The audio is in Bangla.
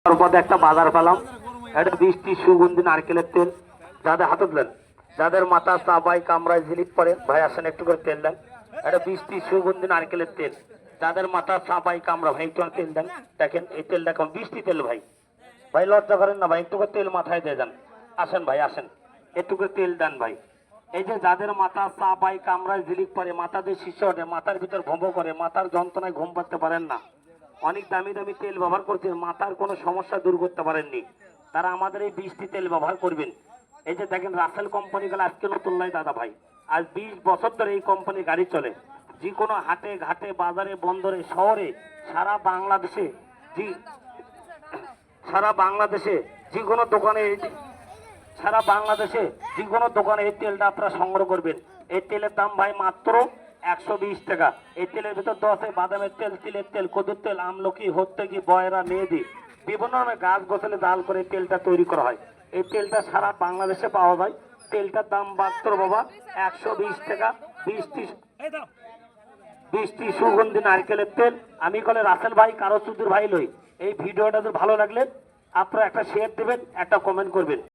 তারপরে একটা বাজার পেলাম, একটা 20টি সুগন্ধি নারকেলের তেল। যাদের হাতে দেন, যাদের মাথা চাবাই কামড়ায় ঝিলিক পরে ভাই আসেন একটু করে তেল দেন। একটা 20টি সুগন্ধি নারকেলের তেল, যাদের মাথা চাবাই কামড়া ভাই একটু তেল দেন। দেখেন এই তেল দেখুন 20টি তেল ভাই। ভাই লজ্জা করেন না ভাই, একটু করে তেল মাথায় দিয়ে যান। আসেন ভাই আসেন, একটু করে তেল দেন ভাই। এই যে যাদের মাথা চাবাই কামড়ায় ঝিলিক পরে, মাথা দিয়ে শিশু ওঠে, মাথার ভিতর ভোঁ করে, মাথার যন্ত্রণায় ঘুম পাতে পারেন না, অনেক দামি দামি তেল ব্যবহার করছেন, মাথার কোনো সমস্যা দূর করতে পারেননি, তারা আমাদের এই 20টি তেল ব্যবহার করবেন। এই যে দেখেন রাসেল কোম্পানি গেলে আজকে নতুন নয় দাদা ভাই, আজ 20 বছর ধরে এই কোম্পানি গাড়ি চলে। যে কোনো হাটে ঘাটে বাজারে বন্দরে শহরে সারা বাংলাদেশে, সারা বাংলাদেশে যে কোনো দোকানে, সারা বাংলাদেশে যে কোনো দোকানে এই তেলটা আপনারা সংগ্রহ করবেন। এই তেলের দাম ভাই মাত্র 120 টাকা। এই তেলের ভিতর তো আছে বাদামের তেল, তিলের তেল, কদুর তেল, আমলকি, হত্তেকি, বয়রা, মেহেদি, বিভিন্ন ধরনের গাছ গোছালে জাল করে তেলটা তৈরি করা হয়। এই তেলটা সারা বাংলাদেশে পাওয়া যায়। তেলটার দাম মাত্র বাবা 120 টাকা। 20টি সুগন্ধি নারকেলের তেল। আমি কলে রাসেল ভাই কারো চুদুর ভাই লই। এই ভিডিওটা ভালো লাগলে আপনারা একটা শেয়ার দেবেন, একটা কমেন্ট করবেন।